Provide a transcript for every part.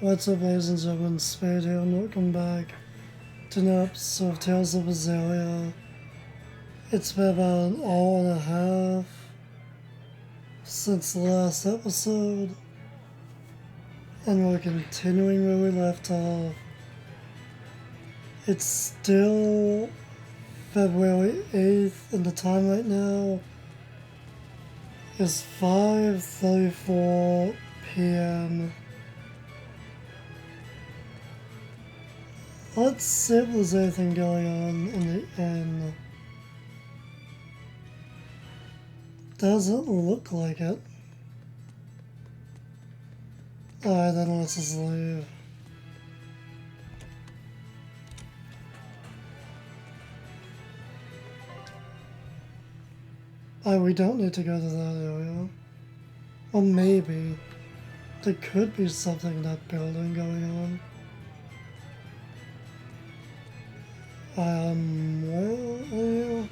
What's up, ladies and gentlemen, Spade here, and welcome back to another episode of Tales of Berseria. It's been about an hour and a half since the last episode, and we're continuing where we left off. It's still February 8th, and the time right now is 5:34 p.m. Let's see if there's anything going on in the inn. Doesn't look like it. Alright, then let's just leave. We don't need to go to that area. Or maybe there could be something in that building going on. Where are you?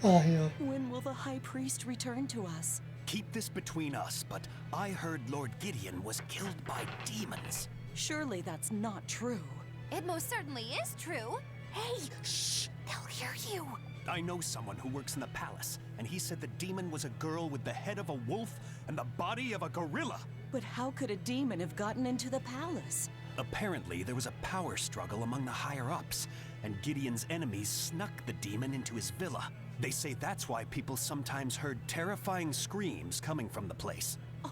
Here. When will the High Priest return to us? Keep this between us, but I heard Lord Gideon was killed by demons. Surely that's not true. It most certainly is true. Hey, shh! They'll hear you. I know someone who works in the palace, and he said the demon was a girl with the head of a wolf and the body of a gorilla. But how could a demon have gotten into the palace? Apparently, there was a power struggle among the higher-ups, and Gideon's enemies snuck the demon into his villa. They say that's why people sometimes heard terrifying screams coming from the place. Oh,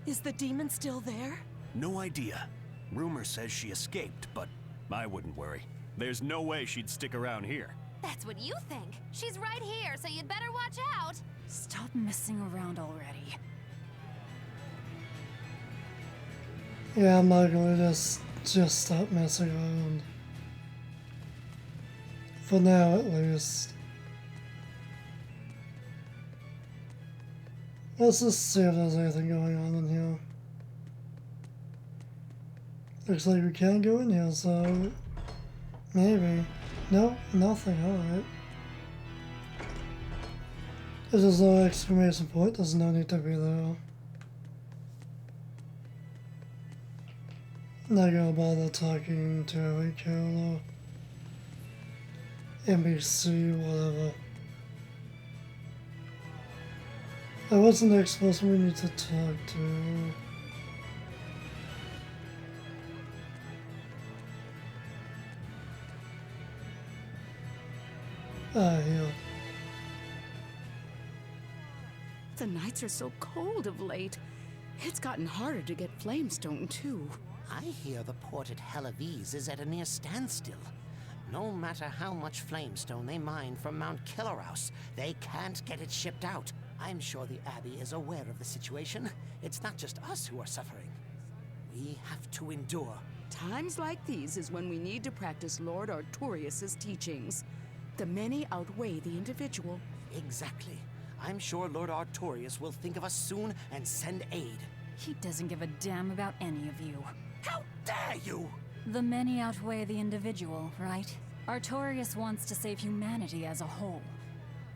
is the demon still there? No idea. Rumor says she escaped, but I wouldn't worry. There's no way she'd stick around here. That's what you think. She's right here, so you'd better watch out. Stop messing around already. Yeah, I'm not gonna just stop messing around. For now, at least. Let's just see if there's anything going on in here. Looks like we can't go in here, so maybe. No, nothing, alright. If there's no exclamation point, there's no need to be there. Not gonna bother talking to Rico or NBC, whatever. What's the next person we need to talk to? Here. The nights are so cold of late. It's gotten harder to get flamestone, too. I hear the port at Helavis is at a near standstill. No matter how much flamestone they mine from Mount Killerhouse, they can't get it shipped out. I'm sure the Abbey is aware of the situation. It's not just us who are suffering. We have to endure. Times like these is when we need to practice Lord Artorius' teachings. The many outweigh the individual. Exactly. I'm sure Lord Artorius will think of us soon and send aid. He doesn't give a damn about any of you. How dare you! The many outweigh the individual, right? Artorius wants to save humanity as a whole.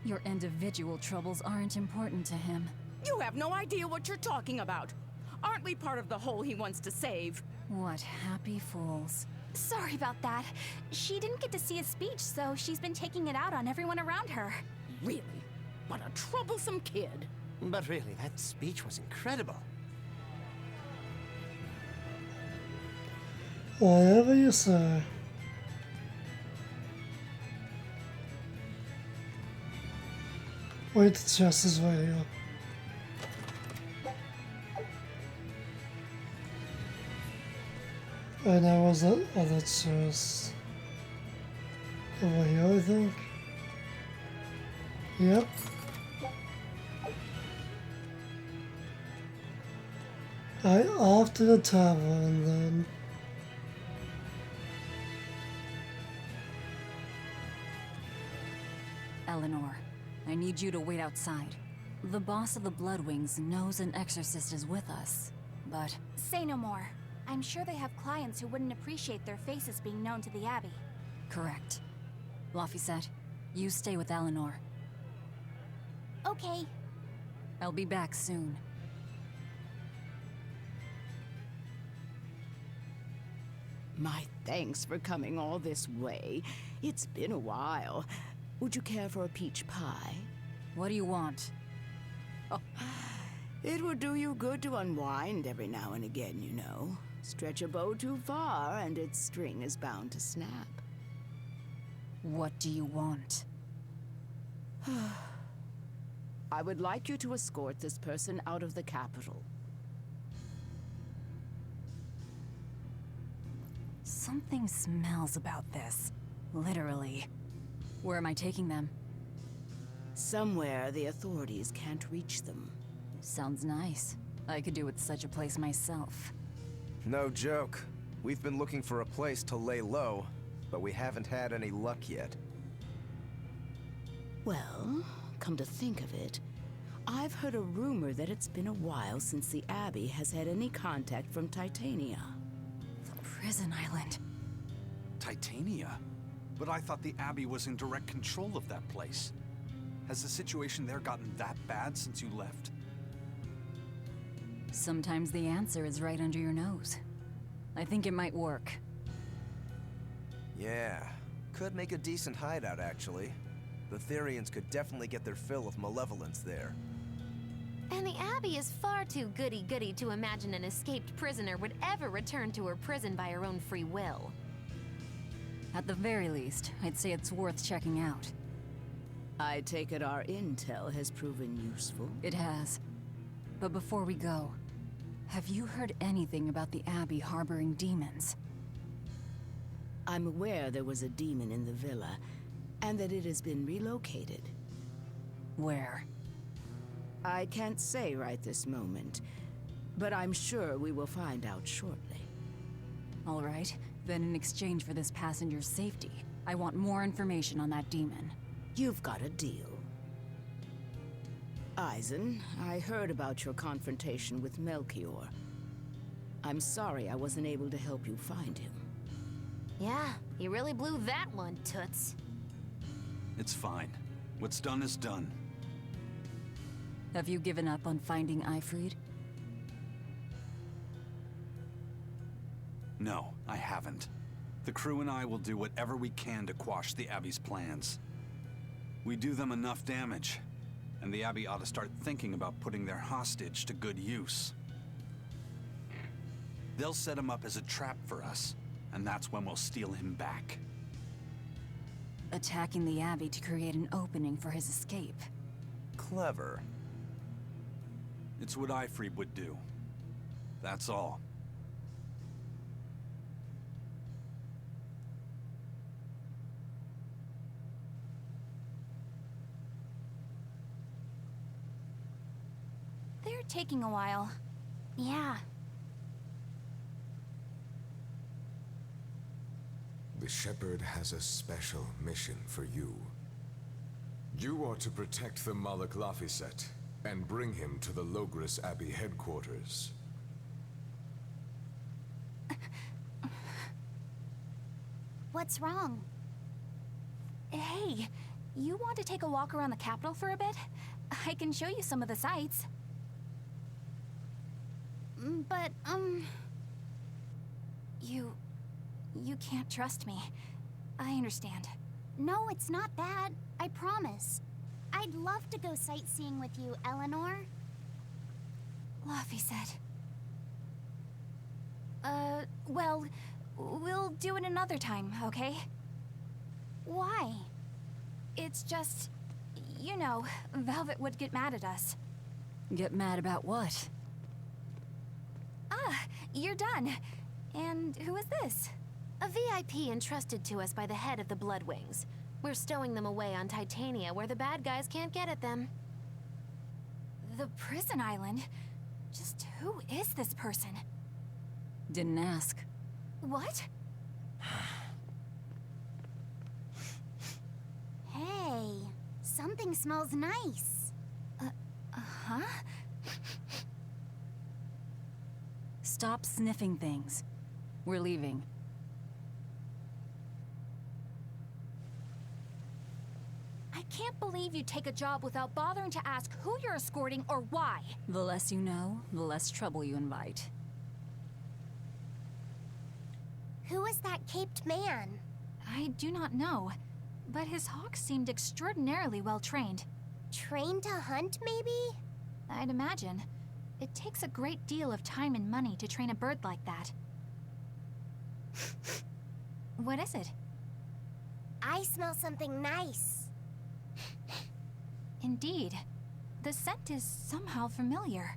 Your individual troubles aren't important to him. You have no idea what you're talking about. Aren't we part of the whole he wants to save? What happy fools. Sorry about that. She didn't get to see his speech, so she's been taking it out on everyone around her. Really? What a troublesome kid. But really, that speech was incredible. Whatever you say. Wait, the chest is right here. And there was that other chest. Over here, I think. Yep. Alright, off to the tavern then. Eleanor, I need you to wait outside. The boss of the Bloodwings knows an exorcist is with us, but... Say no more. I'm sure they have clients who wouldn't appreciate their faces being known to the Abbey. Correct. Laphicet, you stay with Eleanor. Okay. I'll be back soon. My thanks for coming all this way. It's been a while. Would you care for a peach pie? What do you want? It would do you good to unwind every now and again, you know. Stretch a bow too far, and its string is bound to snap. What do you want? I would like you to escort this person out of the capital. Something smells about this. Literally. Where am I taking them? Somewhere the authorities can't reach them. Sounds nice. I could do with such a place myself. No joke. We've been looking for a place to lay low, but we haven't had any luck yet. Well, come to think of it, I've heard a rumor that it's been a while since the Abbey has had any contact from Titania. The prison island. Titania? But I thought the Abbey was in direct control of that place. Has the situation there gotten that bad since you left? Sometimes the answer is right under your nose. I think it might work. Yeah, could make a decent hideout, actually. The Therians could definitely get their fill of malevolence there. And the Abbey is far too goody-goody to imagine an escaped prisoner would ever return to her prison by her own free will. At the very least, I'd say it's worth checking out. I take it our intel has proven useful. It has. But before we go, have you heard anything about the Abbey harboring demons? I'm aware there was a demon in the villa, and that it has been relocated. Where? I can't say right this moment, but I'm sure we will find out shortly. All right, then in exchange for this passenger's safety, I want more information on that demon. You've got a deal. Eisen, I heard about your confrontation with Melchior. I'm sorry I wasn't able to help you find him. Yeah, you really blew that one, Toots. It's fine. What's done is done. Have you given up on finding Ifrid? No, I haven't. The crew and I will do whatever we can to quash the Abbey's plans. We do them enough damage, and the Abbey ought to start thinking about putting their hostage to good use. They'll set him up as a trap for us, and that's when we'll steal him back. Attacking the Abbey to create an opening for his escape. Clever. It's what Ifrid would do. That's all. They're taking a while. Yeah. The Shepherd has a special mission for you. You are to protect the Malak Laphicet and bring him to the Logris Abbey headquarters. What's wrong? Hey, you want to take a walk around the capital for a bit? I can show you some of the sights. But, You can't trust me. I understand. No, it's not that. I promise. I'd love to go sightseeing with you, Eleanor. Laphicet. Well, we'll do it another time, okay? Why? It's just, you know, Velvet would get mad at us. Get mad about what? Ah, you're done. And who is this? A VIP entrusted to us by the head of the Bloodwings. We're stowing them away on Titania where the bad guys can't get at them. The prison island? Just who is this person? Didn't ask. What? Hey, something smells nice. Huh? Stop sniffing things. We're leaving. I can't believe you take a job without bothering to ask who you're escorting or why. The less you know, the less trouble you invite. Who is that caped man? I do not know, but his hawks seemed extraordinarily well trained. Trained to hunt, maybe? I'd imagine. It takes a great deal of time and money to train a bird like that. What is it? I smell something nice. Indeed. The scent is somehow familiar.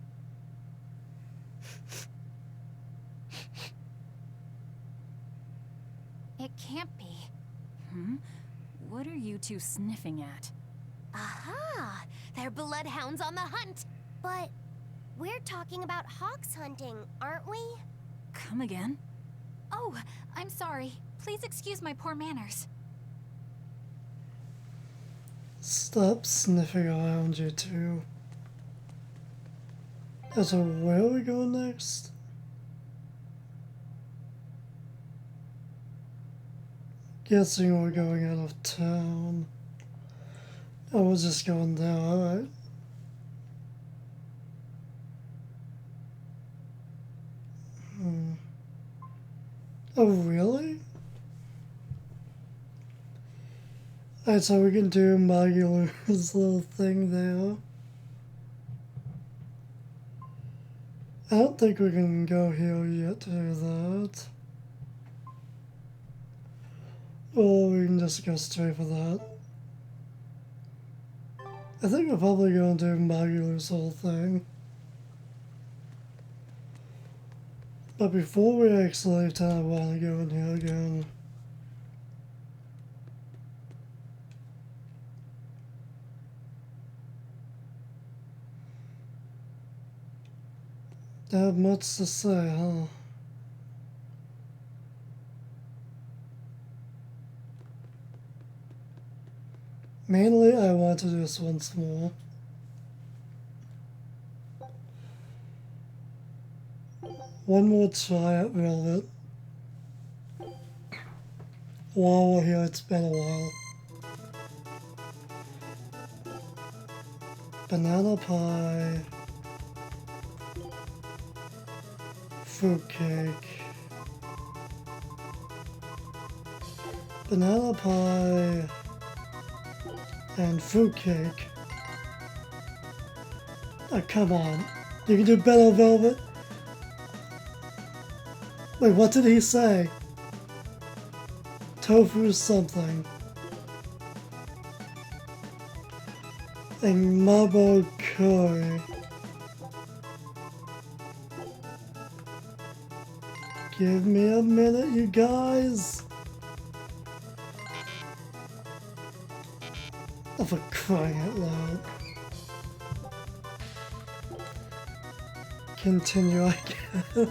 It can't be. What are you two sniffing at? Aha! They're bloodhounds on the hunt! But we're talking about hawks hunting, aren't we? Come again? Oh, I'm sorry. Please excuse my poor manners. Stop sniffing around, you two. So where are we going next? Guessing we're going out of town. Oh, we're just going there, alright. Oh, really? Alright, so we can do Magulu's little thing there. I don't think we can go here yet to do that. Or we can just go straight for that. I think we're probably going to do Magulu's whole thing. But before we actually leave town, I want to go in here again. Don't have much to say, huh? Mainly, I want to do this once more. One more try at Velvet. While we're here, it's been a while. Banana pie. Fruitcake. Banana pie. And fruitcake. Oh, come on. You can do better, Velvet. Wait, what did he say? Tofu something. And Mabo curry. Give me a minute, you guys. Oh, for crying out loud. Continue, I guess.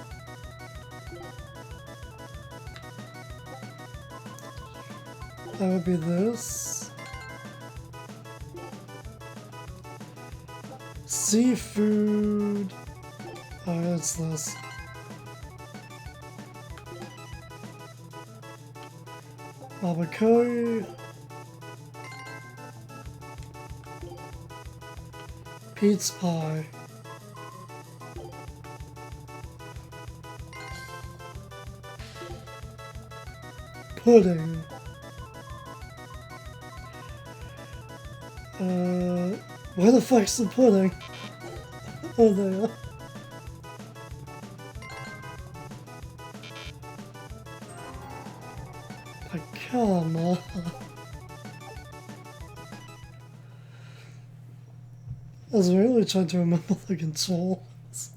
That would be this. Seafood. Oh, it's this. Mabakuri. Pizza pie. Pudding. Where the fuck's the pudding? Oh, there. But come on. I was really trying to remember the controls.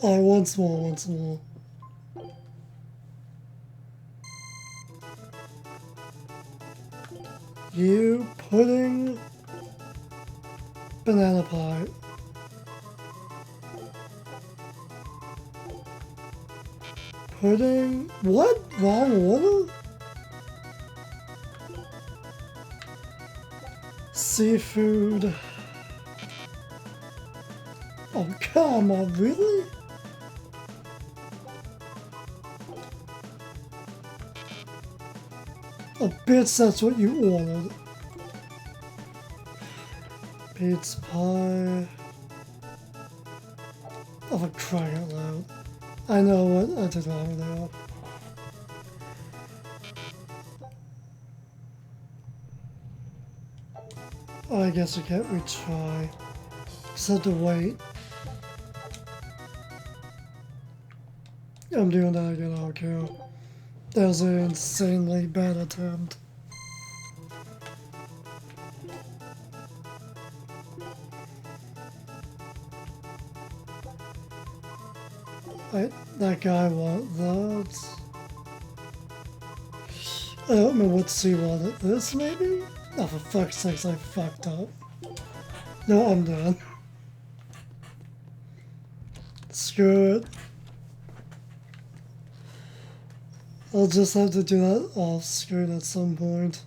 Alright, once more. You pudding banana pie. Pudding? What? Wrong order? Seafood. Oh, come on, really? Oh, bitch, that's what you ordered. Pizza pie. Oh, for crying out loud. I know what I did wrong there. I guess we can't retry. Just have to wait. I'm doing that again, I don't care. That was an insanely bad attempt. That guy want that. I don't know what C wanted. This maybe? Oh, for fuck's sakes, I fucked up. No, I'm done. Screw it. I'll just have to do that off screen at some point.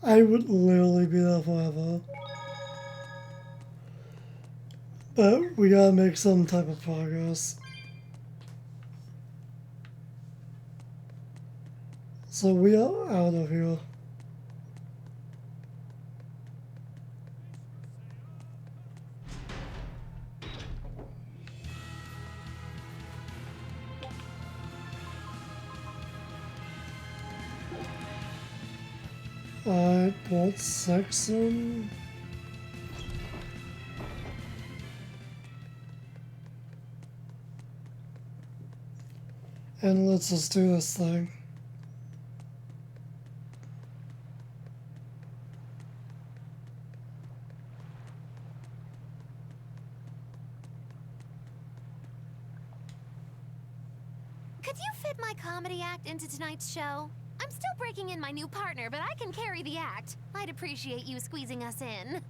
I would literally be there forever. But we gotta make some type of progress. So we are out of here. Alright, Port Saxon. And let's just do this thing. Could you fit my comedy act into tonight's show? I'm still breaking in my new partner, but I can carry the act. I'd appreciate you squeezing us in.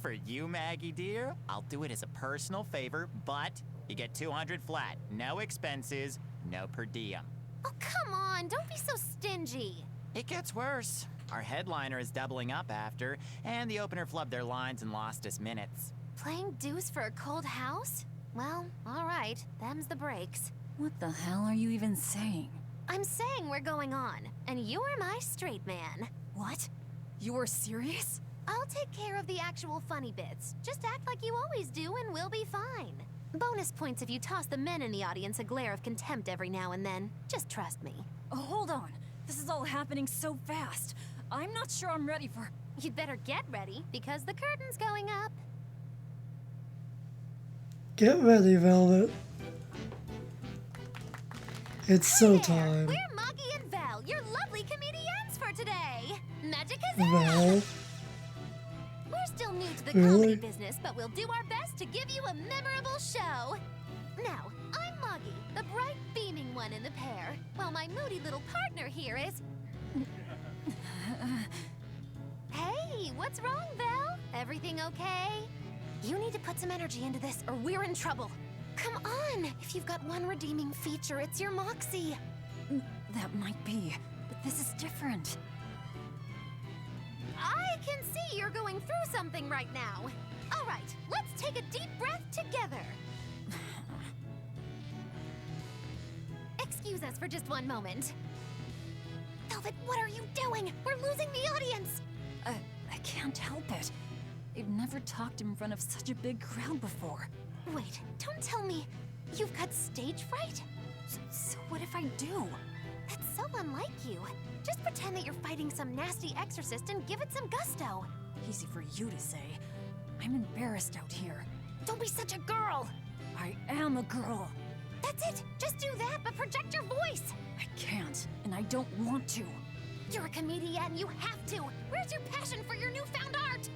For you, Maggie dear, I'll do it as a personal favor, but you get 200 flat. No expenses, no per diem. Oh, come on, don't be so stingy. It gets worse. Our headliner is doubling up after, and the opener flubbed their lines and lost us minutes. Playing deuce for a cold house? Well, all right, them's the breaks. What the hell are you even saying? I'm saying we're going on, and you're my straight man. What? You're serious? I'll take care of the actual funny bits. Just act like you always do and we'll be fine. Bonus points if you toss the men in the audience a glare of contempt every now and then. Just trust me. Oh, hold on. This is all happening so fast. I'm not sure I'm ready for... You'd better get ready, because the curtain's going up. Get ready, Velvet. It's so Hi there. time. We're Moggy and Val, your lovely comedians for today. Magic Val? We're still new to the Really? comedy business, but we'll do our best to give you a memorable show. Now, I'm Moggy, the bright, beaming one in the pair, while my moody little partner here is... Hey, what's wrong, Val? Everything okay? You need to put some energy into this, or we're in trouble. Come on! If you've got one redeeming feature, it's your moxie. That might be, but this is different. I can see you're going through something right now. All right, let's take a deep breath together. Excuse us for just one moment. Velvet, what are you doing? We're losing the audience. I can't help it. I've never talked in front of such a big crowd before. Wait, don't tell me you've got stage fright? So what if I do? That's so unlike you. Just pretend that you're fighting some nasty exorcist and give it some gusto. Easy for you to say. I'm embarrassed out here. Don't be such a girl. I am a girl. That's it. Just do that, but project your voice. I can't, and I don't want to. You're a comedian, you have to. Where's your passion for your newfound art?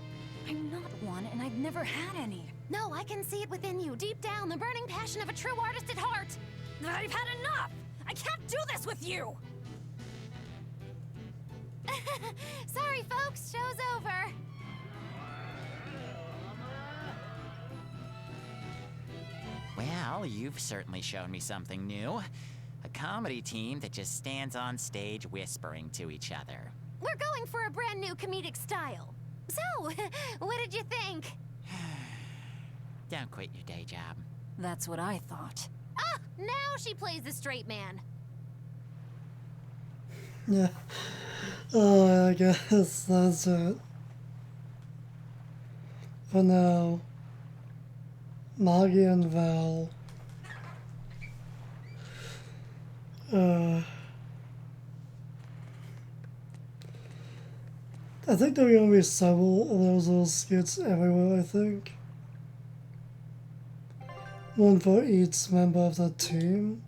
I'm not one, and I've never had any. No, I can see it within you, deep down, the burning passion of a true artist at heart. I've had enough! I can't do this with you! Sorry, folks, show's over. Well, you've certainly shown me something new. A comedy team that just stands on stage whispering to each other. We're going for a brand new comedic style. So, what did you think? Don't quit your day job. That's what I thought. Ah, now she plays the straight man. Yeah. Oh, I guess that's it. For now, Maggie and Val. I think there are gonna be several of those little skits everywhere, I think. One for each member of the team.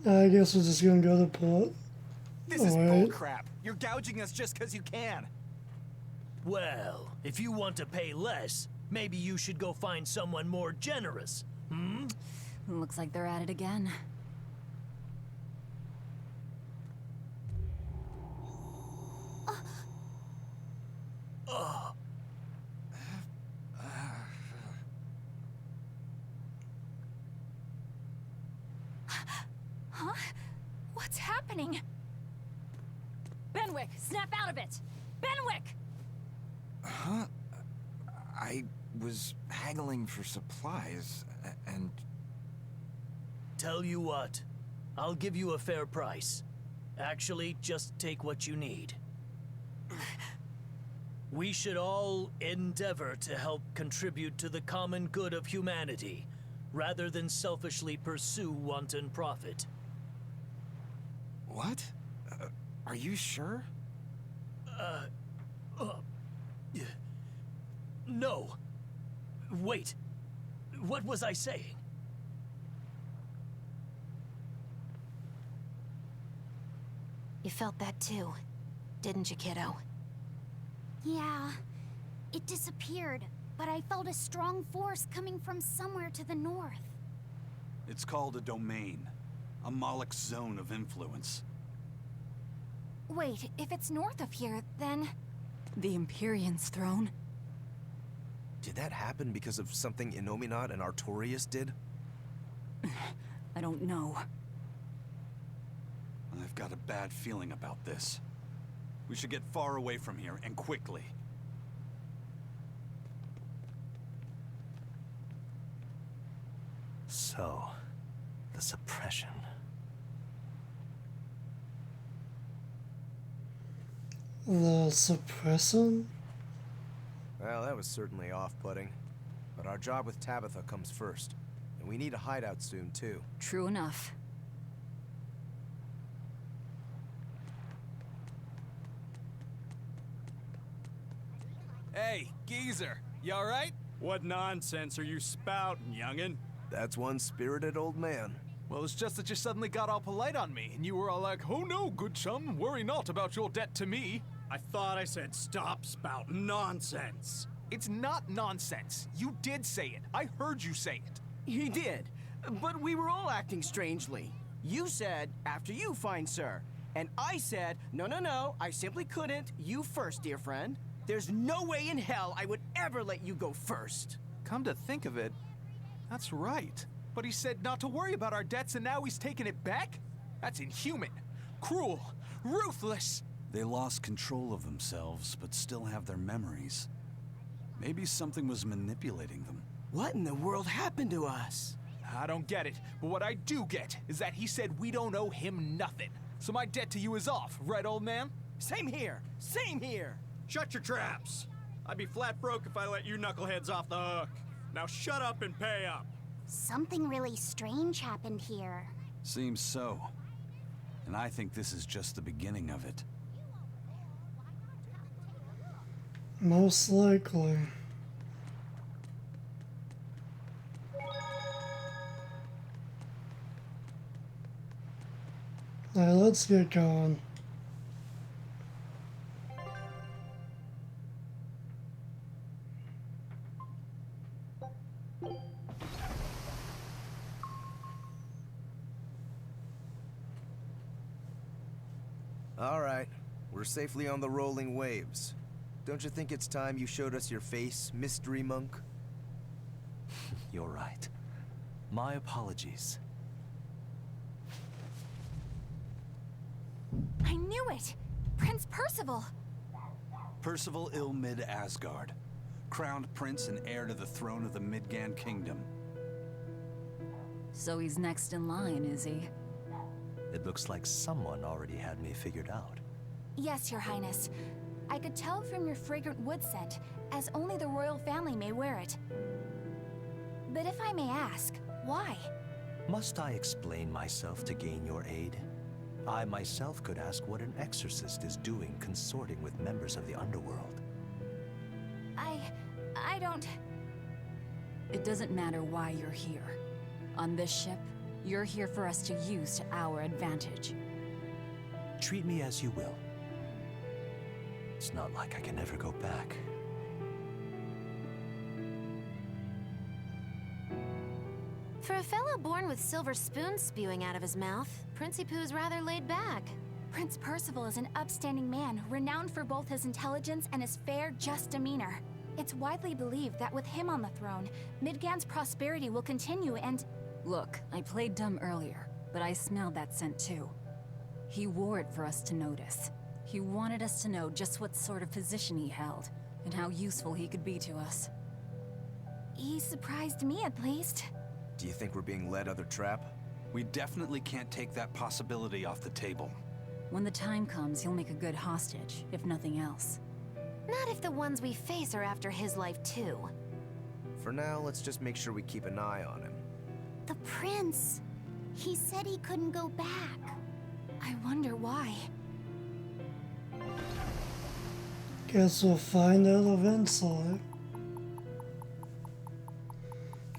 I guess we're just gonna go to port. This is Alright. bullcrap. You're gouging us just because you can. Well, if you want to pay less, maybe you should go find someone more generous. Hmm? Looks like they're at it again. Huh? What's happening? Benwick, snap out of it! Benwick! Huh? I was haggling for supplies, and... Tell you what, I'll give you a fair price. Actually, just take what you need. We should all endeavor to help contribute to the common good of humanity, rather than selfishly pursue wanton profit. What? Are you sure? No. Wait. What was I saying? You felt that too, didn't you, kiddo? Yeah, it disappeared, but I felt a strong force coming from somewhere to the north. It's called a domain. A Moloch zone of influence. Wait, if it's north of here, then... The Empyrean's throne? Did that happen because of something Innominat and Artorias did? I don't know. I've got a bad feeling about this. We should get far away from here, and quickly. So, the suppression. The suppression? Well, that was certainly off-putting. But our job with Tabitha comes first. And we need a hideout soon, too. True enough. Hey, geezer, you alright? What nonsense are you spouting, youngin'? That's one spirited old man. Well, it's just that you suddenly got all polite on me, and you were all like, "Oh no, good chum, worry not about your debt to me." I thought I said stop spouting nonsense. It's not nonsense. You did say it. I heard you say it. He did, but we were all acting strangely. You said, after you, fine sir. And I said, no, no, no, I simply couldn't. You first, dear friend. There's no way in hell I would ever let you go first. Come to think of it, that's right. But he said not to worry about our debts, and now he's taking it back? That's inhuman, cruel, ruthless. They lost control of themselves, but still have their memories. Maybe something was manipulating them. What in the world happened to us? I don't get it, but what I do get is that he said we don't owe him nothing. So my debt to you is off, right, old man? Same here, same here. Shut your traps. I'd be flat broke if I let you knuckleheads off the hook. Now shut up and pay up. Something really strange happened here. Seems so. And I think this is just the beginning of it. Most likely. Alright, let's get going. All right, we're safely on the rolling waves. Don't you think it's time you showed us your face, mystery monk? You're right. My apologies. I knew it! Prince Percival! Percival Ilmid Asgard, crowned prince and heir to the throne of the Midgand Kingdom. So he's next in line, is he? It looks like someone already had me figured out. Yes, Your Highness. I could tell from your fragrant wood scent, as only the royal family may wear it. But if I may ask, why? Must I explain myself to gain your aid? I myself could ask what an exorcist is doing consorting with members of the underworld. I don't... It doesn't matter why you're here. On this ship, you're here for us to use to our advantage. Treat me as you will. It's not like I can ever go back. For a fellow born with silver spoons spewing out of his mouth, Princi Poo's rather laid back. Prince Percival is an upstanding man, renowned for both his intelligence and his fair, just demeanor. It's widely believed that with him on the throne, Midgard's prosperity will continue and... Look, I played dumb earlier, but I smelled that scent too. He wore it for us to notice. He wanted us to know just what sort of position he held, and how useful he could be to us. He surprised me, at least. Do you think we're being led other trap? We definitely can't take that possibility off the table. When the time comes, he'll make a good hostage, if nothing else. Not if the ones we face are after his life too. For now, let's just make sure we keep an eye on him. The prince. He said he couldn't go back. I wonder why. Guess we'll find out eventually.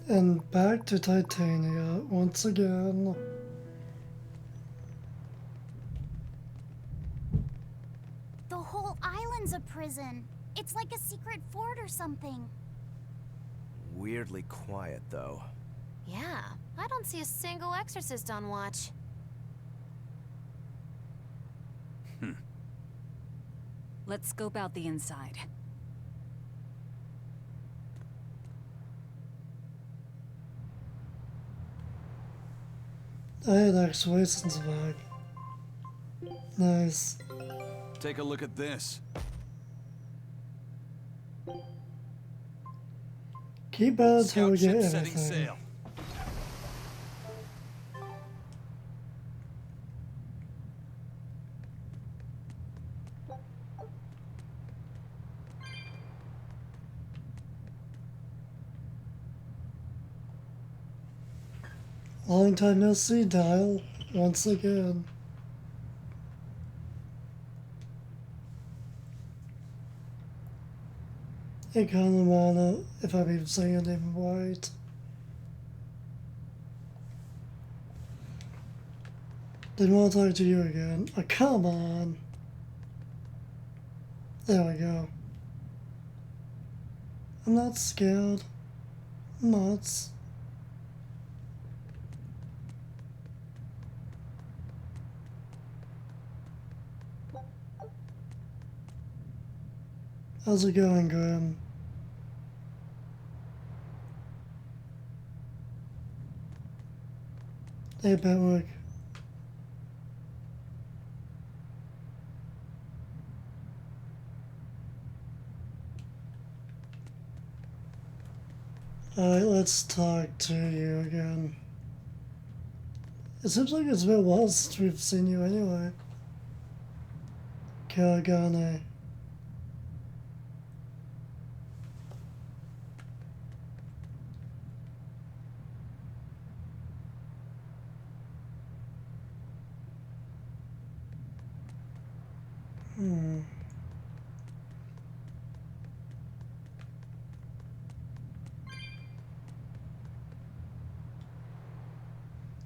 And back to Titania once again. The whole island's a prison. It's like a secret fort or something. Weirdly quiet, though. Yeah, I don't see a single exorcist on watch. Let's scope out the inside. Hey, that's Wason's bag. Nice. Take a look at this. Keep out until we Scout get ship setting everything. sail. Long time no see, Dial. Once again. Hey, Kanamana, if I'm even saying your name right. Didn't want to talk to you again. Oh, come on. There we go. I'm not scared. I'm not. How's it going, Graham? Hey, Petwick. Alright, let's talk to you again. It seems like it's been a while since we've seen you anyway. Karagane.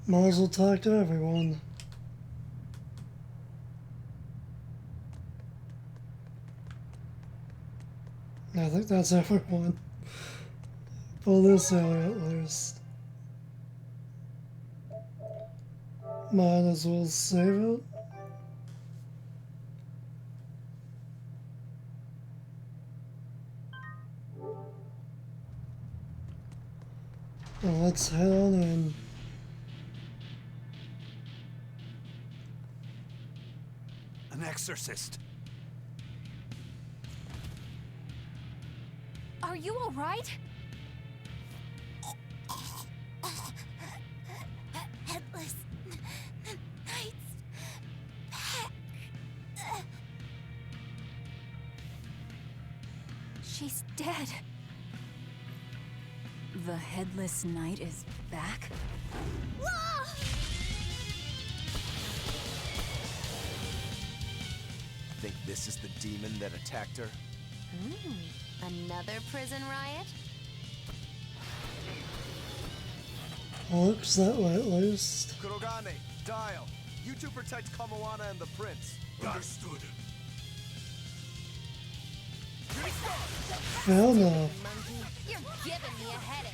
Might as well talk to everyone. I think that's everyone. For this area at least. Might as well save it. Well, let's head on in. An exorcist. Are you all right? Headless Knight's back. She's dead. The Headless Knight is back? Think this is the demon that attacked her? Another prison riot? Looks that way at least. Kurogane, Dial. You two protect Kamoana and the prince. Understood. Fair enough. You're giving me a headache.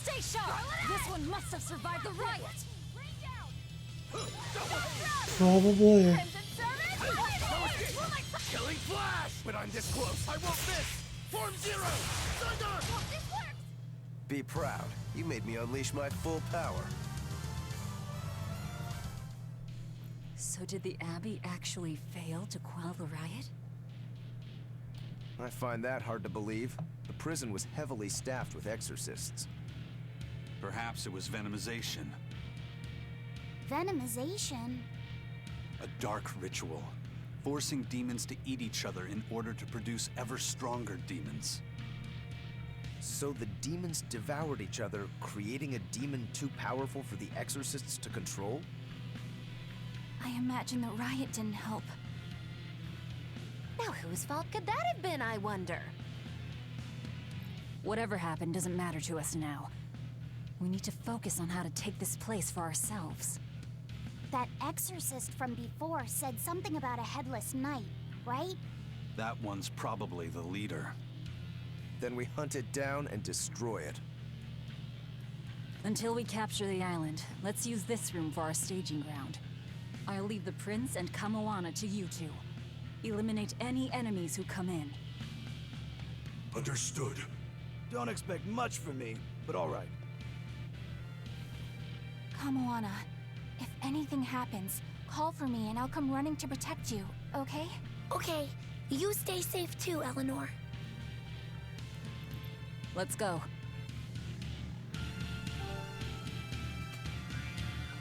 Stay sharp! This one must have survived the riot! Probably. Killing flash! When I'm this close, I won't miss! Form zero! Thunder! Be proud. You made me unleash my full power. So did the Abbey actually fail to quell the riot? I find that hard to believe. The prison was heavily staffed with exorcists. Perhaps it was venomization. Venomization? A dark ritual, forcing demons to eat each other in order to produce ever stronger demons. So the demons devoured each other, creating a demon too powerful for the exorcists to control? I imagine the riot didn't help. Now whose fault could that have been, I wonder? Whatever happened doesn't matter to us now. We need to focus on how to take this place for ourselves. That exorcist from before said something about a headless knight, right? That one's probably the leader. Then we hunt it down and destroy it. Until we capture the island, let's use this room for our staging ground. I'll leave the prince and Kamoana to you two. Eliminate any enemies who come in. Understood. Don't expect much from me, but all right. Kamoana, if anything happens, call for me and I'll come running to protect you, okay? Okay, you stay safe too, Eleanor. Let's go.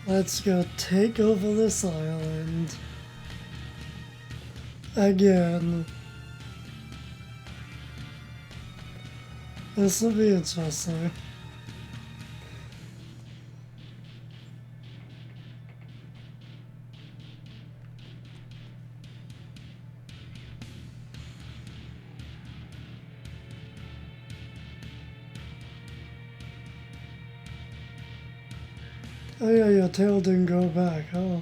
Let's go take over this island. Again. This will be interesting. Oh yeah, your tail didn't go back, huh?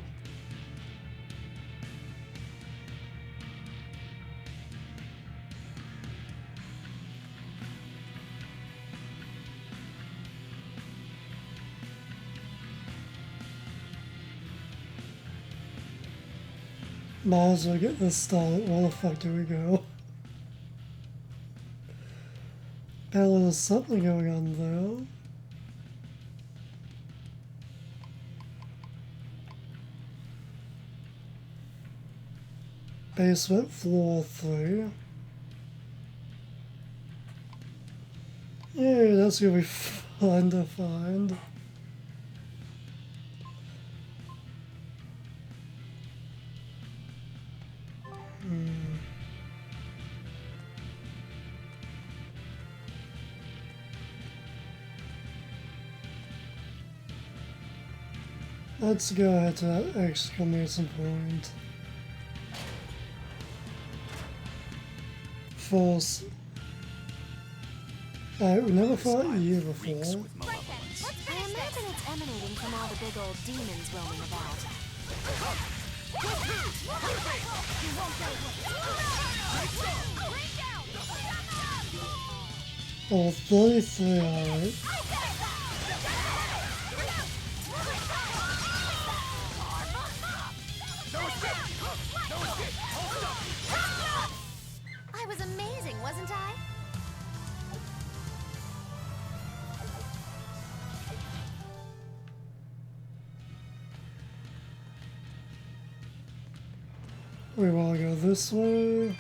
Might as well get this started. Where the fuck do we go? Apparently there's something going on there. Basement, floor 3. Yeah, that's gonna be fun to find. Let's go ahead to that exclamation point. False. We never fought you before. I imagine it's emanating from all the big old demons roaming about. Oh, 33, alright. I was amazing, wasn't I? We wanna go this way.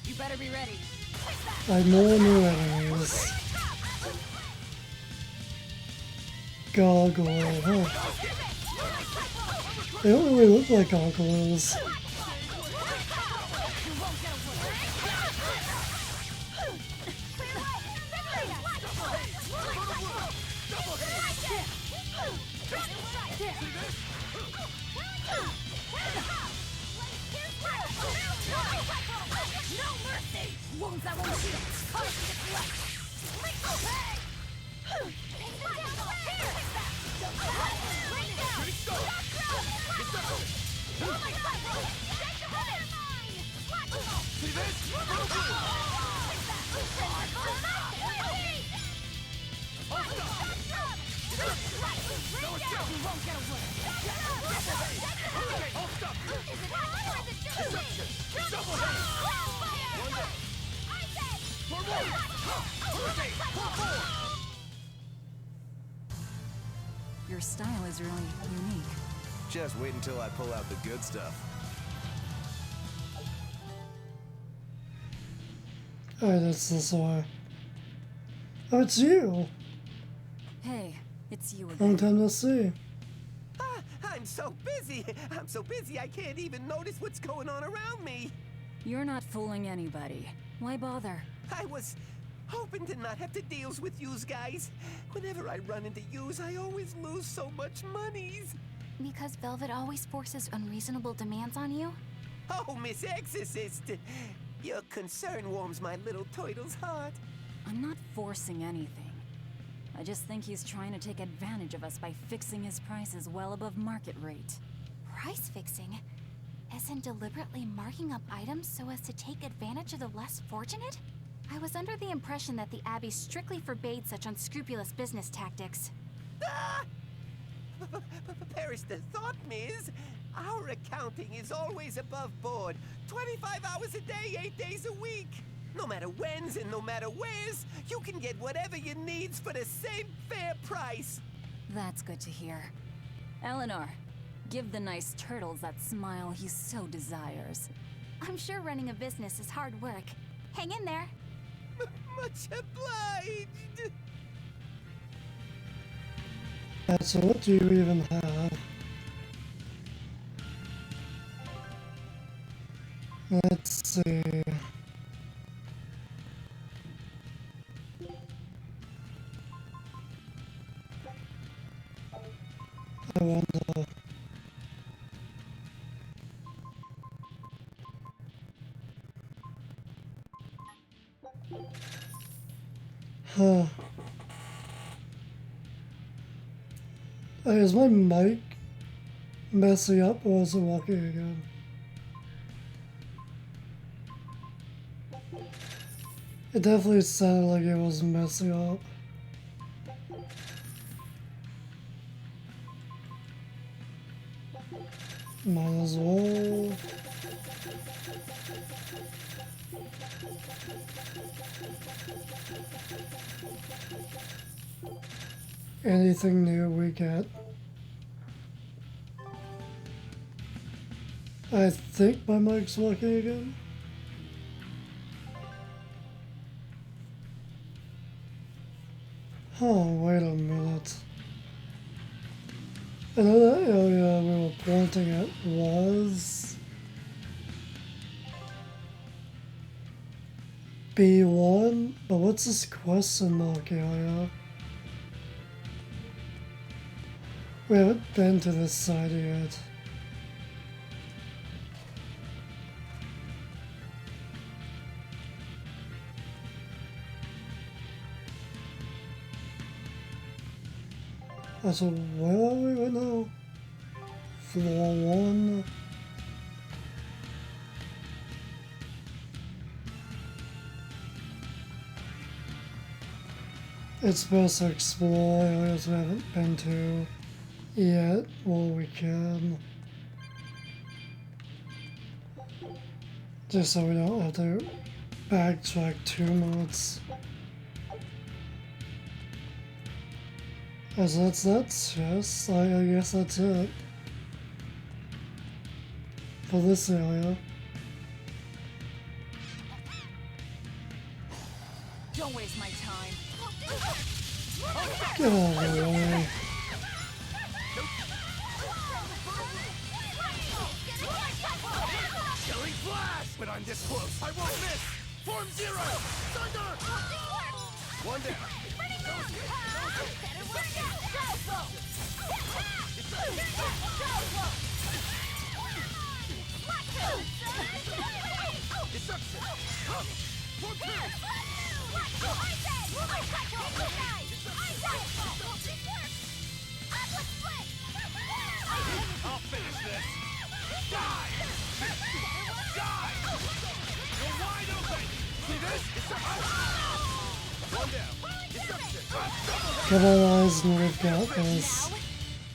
You better be ready. I know new enemies. Gargoyle, huh? They don't really look like gargoyles. No mercy! Wounds that won't heal! Cause it's left! Hey! See this? Your style is really unique. Just wait until I pull out the good stuff. Alright, that's this way. Oh, it's you! Hey, it's you again. Long time no see. I'm so busy. I'm so busy I can't even notice what's going on around me. You're not fooling anybody. Why bother? I was hoping to not have to deal with yous guys. Whenever I run into yous, I always lose so much monies. Because Velvet always forces unreasonable demands on you? Oh, Miss Exorcist, your concern warms my little turtle's heart. I'm not forcing anything. I just think he's trying to take advantage of us by fixing his prices well above market rate. Price fixing? As in deliberately marking up items so as to take advantage of the less fortunate? I was under the impression that the Abbey strictly forbade such unscrupulous business tactics. Ah! Perish the thought, Miss. Our accounting is always above board. 25 hours a day, 8 days a week. No matter whens and no matter wheres, you can get whatever you needs for the same fair price. That's good to hear. Eleanor, give the nice turtles that smile he so desires. I'm sure running a business is hard work. Hang in there. Much obliged. So what do you even have? Let's see. I wonder. Huh. Is my mic messing up or is it working again? It definitely sounded like it was messing up. Might as well. Anything new we get. I think my mic's working again. Oh, wait a minute. Another area we were pointing at was B1, but what's this question mark area? We haven't been to this side yet. So where are we right now? Floor 1. It's best to explore areas we haven't been to yet while we can. Just so we don't have to backtrack too much. As that's yes, I guess that's it for this area. Don't waste my time. Get out of the way. Killing flash! When I'm this close, I won't miss! Form 0! Thunder! One down. Deception! Come! Form 2! I'll finish this. Die! Die! You're wide open! See this? Deception! One down. Deception! Come on, Eisner, we've got this.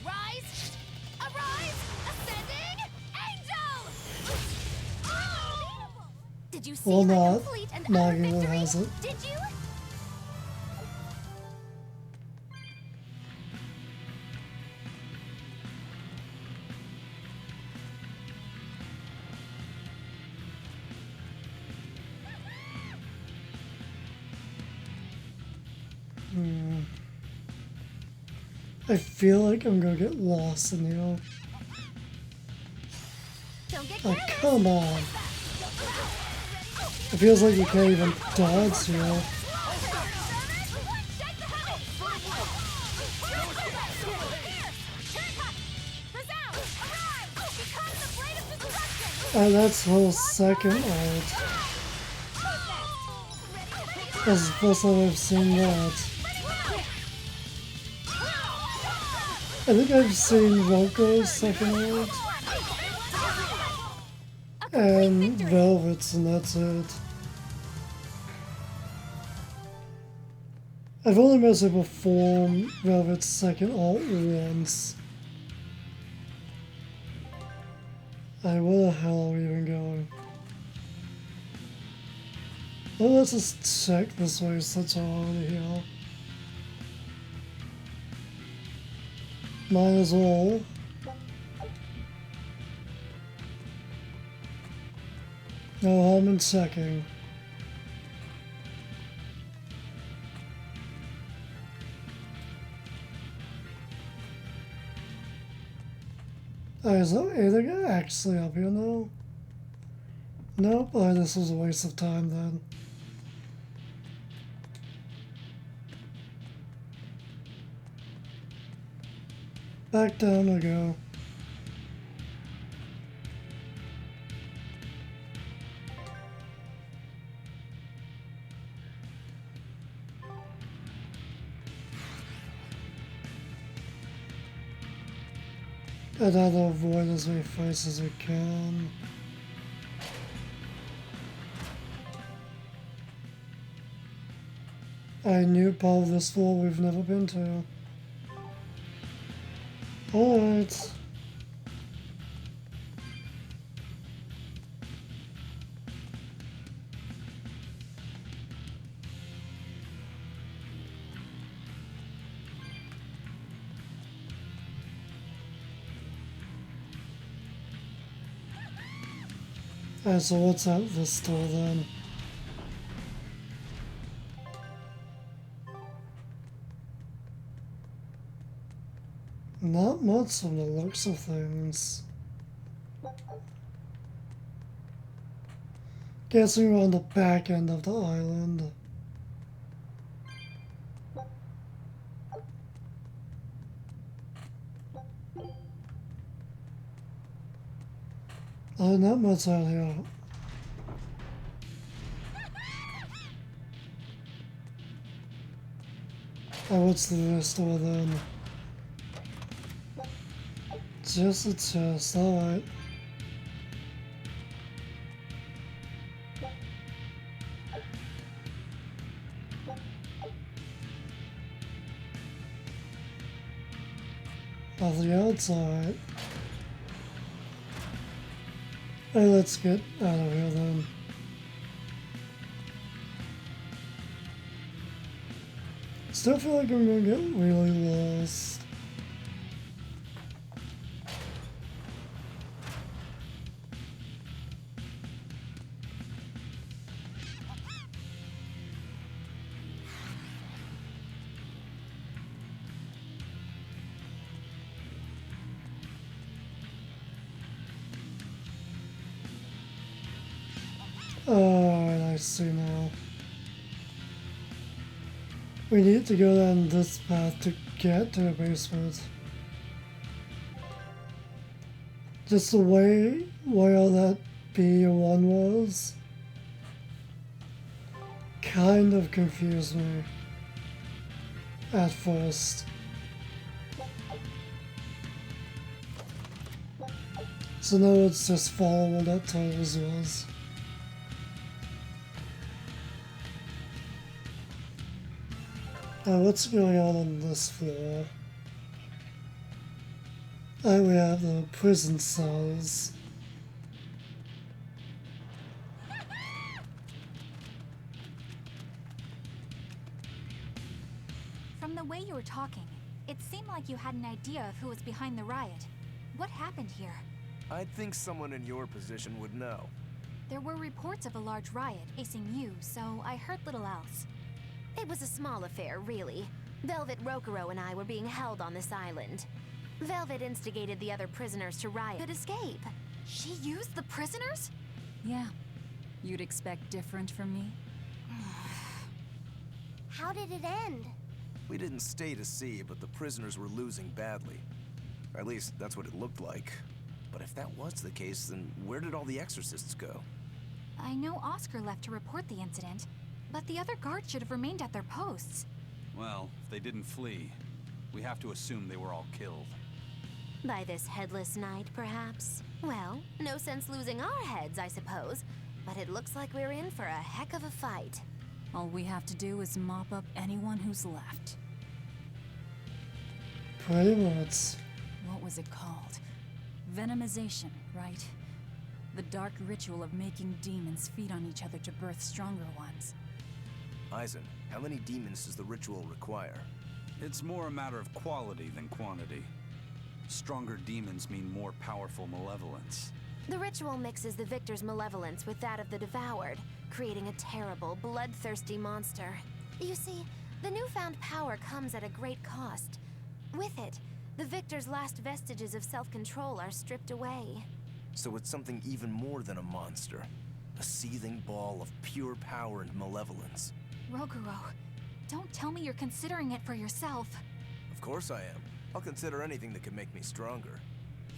Rise! Arise! Ascending! Angel! Did you see Well, my not. complete and utter Nagila victory? has it. Did you? I feel like I'm gonna get lost in here. Oh, come on. It feels like you can't even dodge here. And that's her second ult. That's the first time I've seen that. I think I've seen Roko's second ult. And Velvet's, and that's it. I've only messed up perform Velvet's second ult once. Where the hell are we even going? Well, let's just check this way since we're already here. Might as well. No harm in checking. Is there anything actually up here now? Nope, this was a waste of time then. Back down we go. And try to avoid as many fights as we can. I knew part of this floor we've never been to. Alright. Alright, so what's out this door then? Not much from the looks of things. Guessing we're on the back end of the island. Oh, not much out here. Oh, what's the rest door then? Just a chest, alright. Nothing else, alright. Hey, let's get out of here then. Still feel like I'm gonna get really lost. Alright, I see now. We need to go down this path to get to the basement. Just the way where that B1 was. kind of confused me at first. So now it's just follow what that totals was. Now what's going on this floor? We have the prison cells. From the way you were talking, it seemed like you had an idea of who was behind the riot. What happened here? I'd think someone in your position would know. There were reports of a large riot facing you, so I heard little else. It was a small affair, really. Velvet, Rokuro, and I were being held on this island. Velvet instigated the other prisoners to riot but escape. She used the prisoners? Yeah. You'd expect different from me? How did it end? We didn't stay to see, but the prisoners were losing badly. At least, that's what it looked like. But if that was the case, then where did all the exorcists go? I know Oscar left to report the incident, but the other guards should have remained at their posts. Well, if they didn't flee, we have to assume they were all killed. By this headless knight, perhaps? Well, no sense losing our heads, I suppose. But it looks like we're in for a heck of a fight. All we have to do is mop up anyone who's left. Pretty much. What was it called? Venomization, right? The dark ritual of making demons feed on each other to birth stronger ones. Eisen, how many demons does the ritual require? It's more a matter of quality than quantity. Stronger demons mean more powerful malevolence. The ritual mixes the victor's malevolence with that of the devoured, creating a terrible, bloodthirsty monster. You see, the newfound power comes at a great cost. With it, the victor's last vestiges of self-control are stripped away. So it's something even more than a monster. A seething ball of pure power and malevolence. Roguro, don't tell me you're considering it for yourself. Of course I am. I'll consider anything that can make me stronger.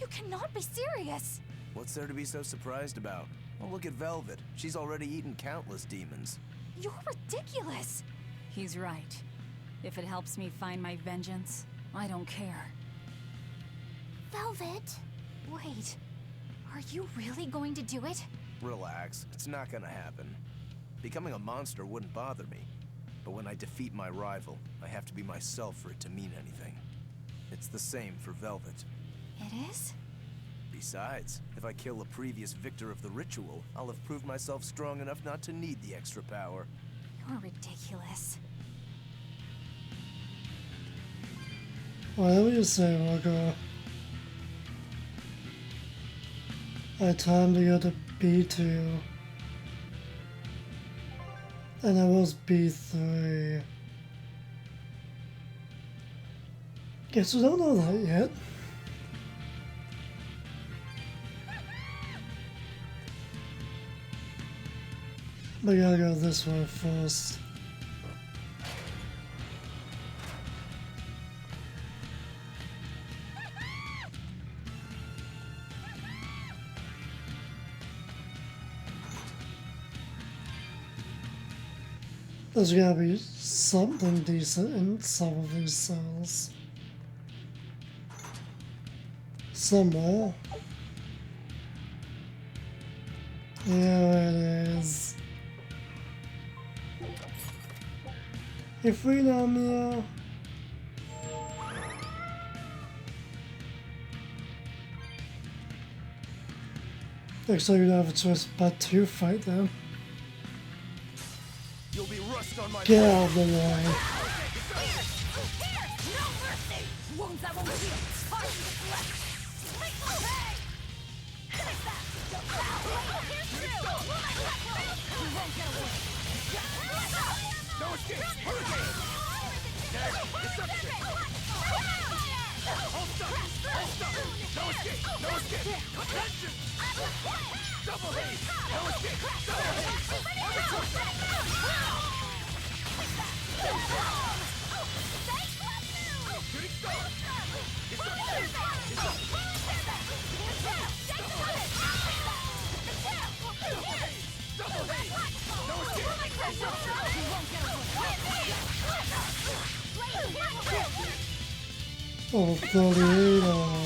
You cannot be serious! What's there to be so surprised about? Well, look at Velvet. She's already eaten countless demons. You're ridiculous! He's right. If it helps me find my vengeance, I don't care. Velvet? Wait, are you really going to do it? Relax, it's not gonna happen. Becoming a monster wouldn't bother me. But when I defeat my rival, I have to be myself for it to mean anything. It's the same for Velvet. It is? Besides, if I kill a previous victor of the ritual, I'll have proved myself strong enough not to need the extra power. You're ridiculous. Whatever you say, Roguro. Time to go to B2. And I was B3. Guess we don't know that yet. But I gotta go this way first. There's gotta be something decent in some of these cells. Somewhere. Here it is. You're free now, Mia. Looks like you don't have a choice but to fight them. You'll be rust on my Get out of the way. Wounds that won't heal. Hard to deflect. No escape! Hurricane! Deception! Hold stuck! Hold stuck! No escape! No escape! Attention! Double haze! No escape! Double haze! Shooting star! Deception! Double haze! Double haze! No escape! Oh, 38 out.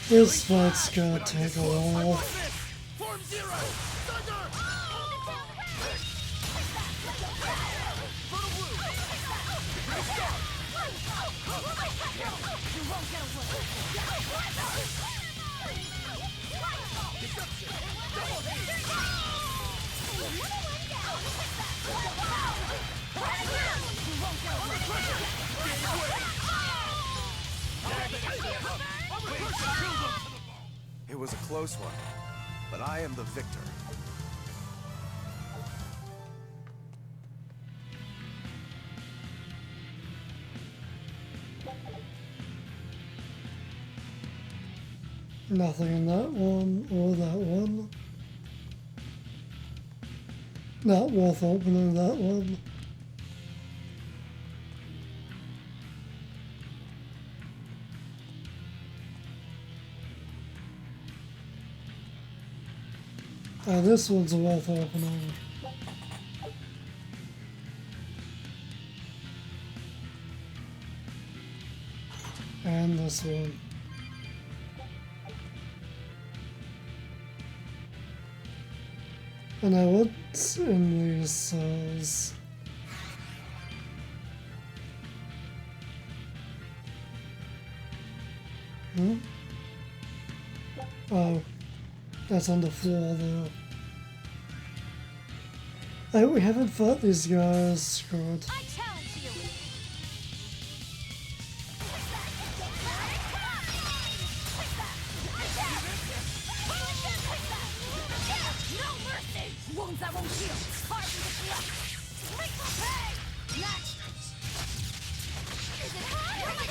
This fight's gonna take a while. Form zero! Thunder! It was a close one, but I am the victor. Nothing in that one or that one. Not worth opening that one. This one's worth opening. And this one. And now what's in these cells? Oh, that's on the floor there. We haven't fought these guys. Screwed. I challenge you. No mercy. Wounds that won't heal. Harden the flesh. Make for pay. Next. Is it hard? Where my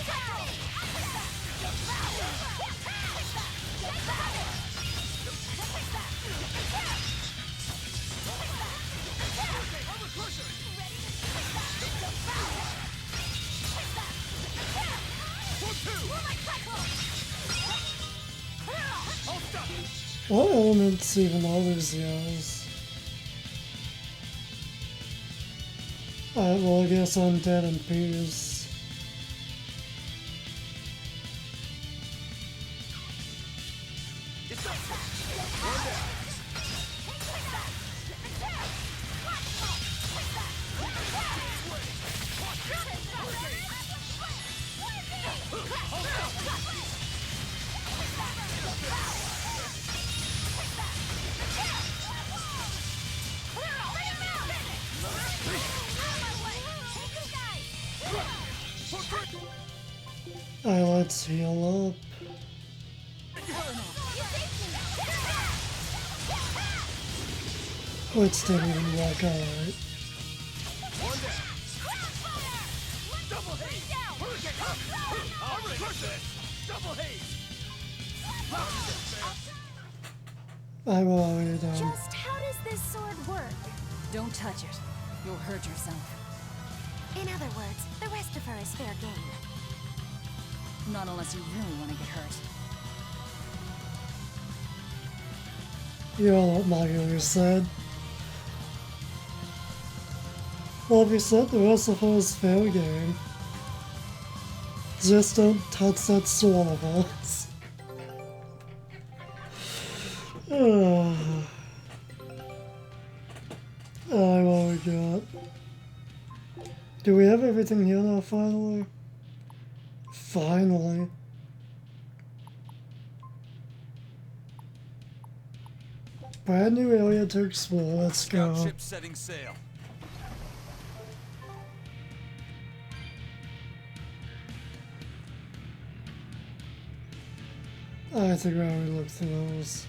What elements even are these guys? Alright, well I guess undead and peas. Alright, let's heal up. Which didn't even work out right. Double haze! I'll crush this! Double haze! I'm already done. Just how does this sword work? Don't touch it. You'll hurt yourself. In other words, the rest of her is fair game. Not unless you really want to get hurt. You're not what you said. Well, if you said the rest of her is fair game, just don't touch that sword of ours. Alright, what we got? Do we have everything here now, finally? Finally. Brand new area to explore, let's go. Scout ship setting sail. I think I already looked through those.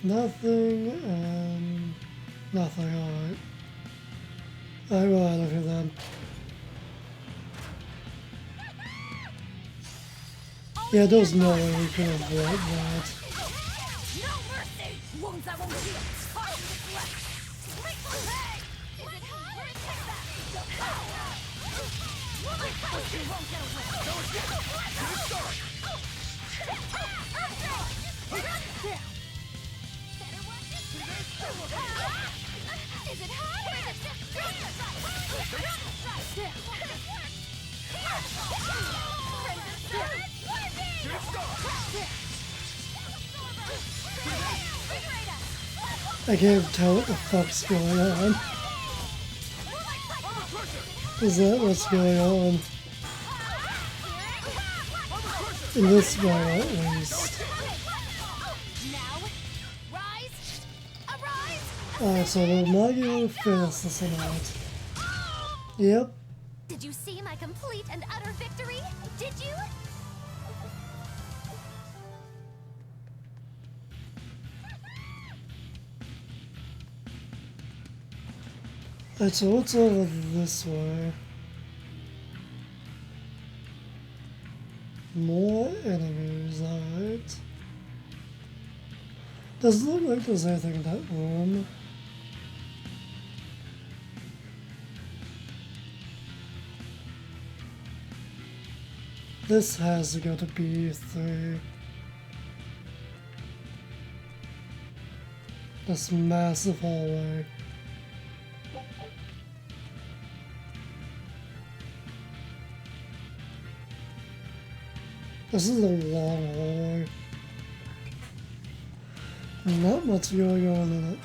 Nothing and nothing, alright. Yeah, there's no way we could avoid that. No mercy! Wounds that won't heal! Harden the flesh! Break for pay! Is it hot? Where's that? You won't get away! No escape! Get it started! Better watch it! Is it hot? Or is it just I can't tell what the fuck's going on. Is that what's going on? In this way, at least. Alright, so we're not going to finish this or not. Yep. Did you see my complete and utter victory? Did you? Alright, so what's over this way? More enemies, alright. Doesn't look like there's anything in that room. This has got to be through this massive hallway. This is a long hallway. Not much going on in it.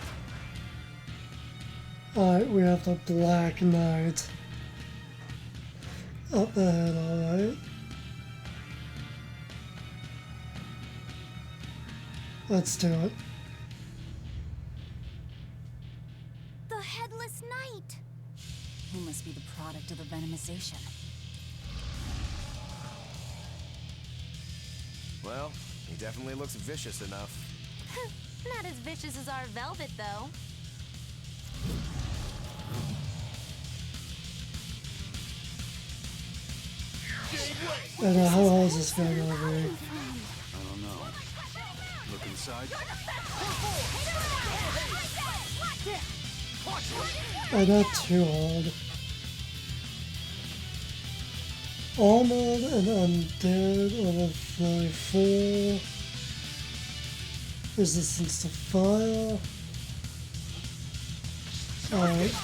Alright, we have the Black Knight up ahead, alright. Let's do it. The Headless Knight! He must be the product of the venomization. Well, he definitely looks vicious enough. Not as vicious as our Velvet, though. I don't know how long is this going to be. I don't know. Look inside. Not too hard. Armored and undead over 34. Resistance to fire. Alright.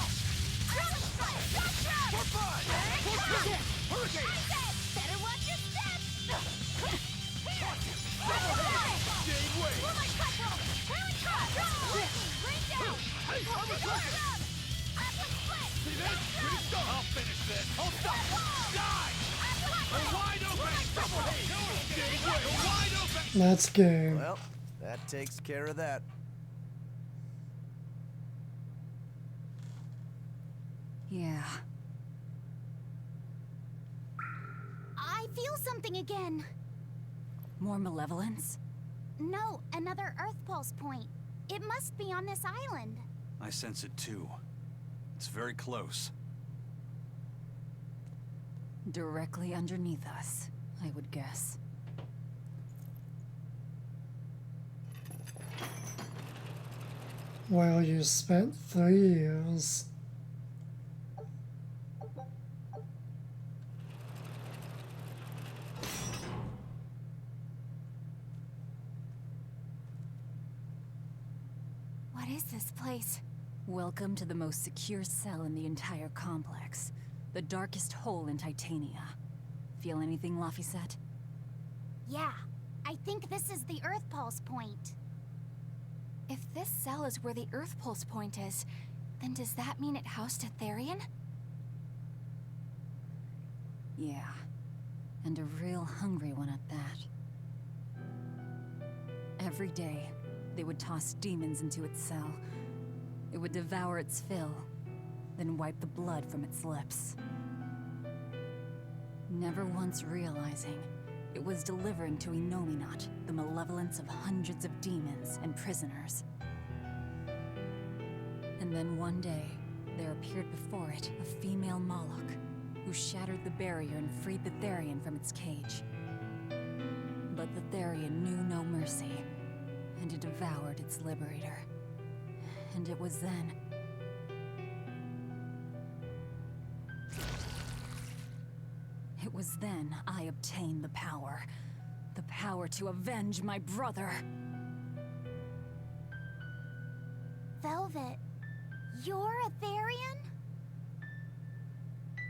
I'll finish this. I'll stop. Die! Wide open! Wide open! That's game. Well, that takes care of that. Yeah. I feel something again. More malevolence? No, another Earth Pulse point. It must be on this island. I sense it too. It's very close. Directly underneath us, I would guess. Well, you spent 3 years. What is this place? Welcome to the most secure cell in the entire complex. The darkest hole in Titania. Feel anything, Laphicet? Yeah, I think this is the Earth Pulse point. If this cell is where the Earth Pulse point is, then does that mean it housed a Therian? Yeah. And a real hungry one at that. Every day, they would toss demons into its cell. It would devour its fill, then wipe the blood from its lips. Never once realizing it was delivering to Enominat the malevolence of hundreds of demons and prisoners. And then one day, there appeared before it a female Moloch, who shattered the barrier and freed the Therian from its cage. But the Therian knew no mercy, and it devoured its liberator. And it was then... It was then I obtained the power. The power to avenge my brother. Velvet, you're a Therian?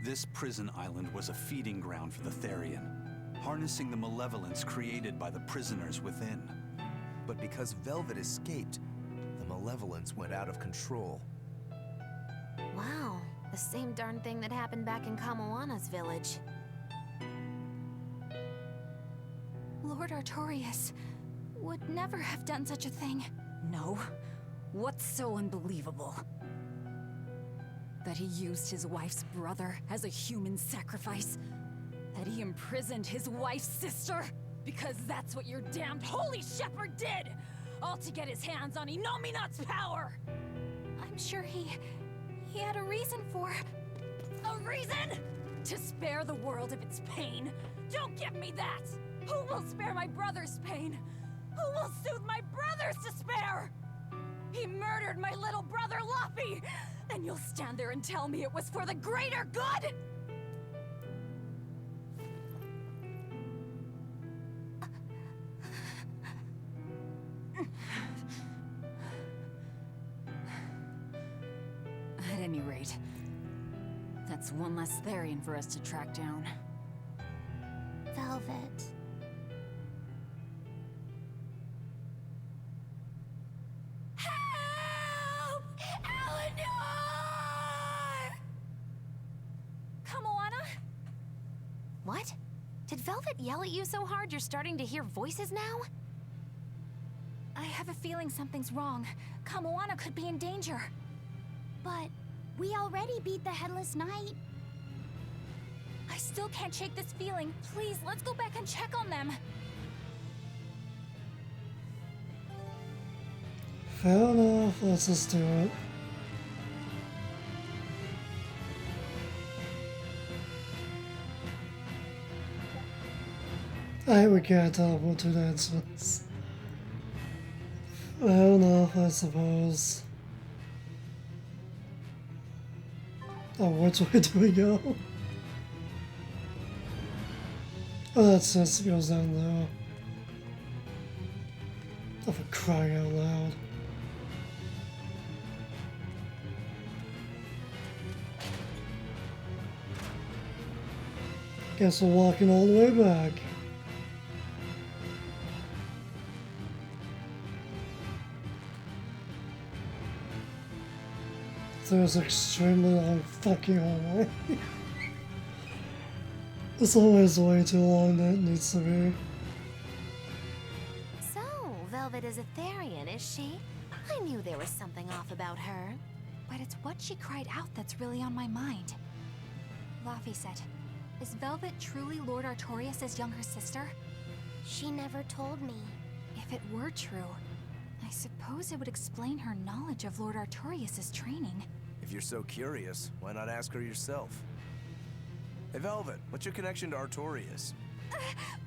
This prison island was a feeding ground for the Therian, harnessing the malevolence created by the prisoners within. But because Velvet escaped, the malevolence went out of control. Wow, the same darn thing that happened back in Kamoana's village. Lord Artorius would never have done such a thing. No. What's so unbelievable? That he used his wife's brother as a human sacrifice? That he imprisoned his wife's sister? Because that's what your damned holy shepherd did! All to get his hands on Inominat's power! I'm sure he had a reason for... A reason? To spare the world of its pain? Don't give me that! Who will spare my brother's pain? Who will soothe my brother's despair? He murdered my little brother, Luffy! And you'll stand there and tell me it was for the greater good? At any rate, that's one less Therian for us to track down. Velvet. Help! Eleanor! Kamoana? What? Did Velvet yell at you so hard you're starting to hear voices now? I have a feeling something's wrong. Kamoana could be in danger. But we already beat the Headless Knight. I still can't shake this feeling. Please, let's go back and check on them. Fair enough, let's just do it. We can't teleport to the entrance. Fair enough, I suppose. Oh, which way do we go? Oh, that just goes down there. Oh, for crying out loud. Guess we're walking all the way back. There's an extremely long fucking hallway. It's always way too long than it needs to be. So, Velvet is a Therian, is she? I knew there was something off about her. But it's what she cried out that's really on my mind. Laufey said, is Velvet truly Lord Artorius' younger sister? She never told me. If it were true, I suppose it would explain her knowledge of Lord Artorius' training. If you're so curious, why not ask her yourself? Hey Velvet, what's your connection to Artorius?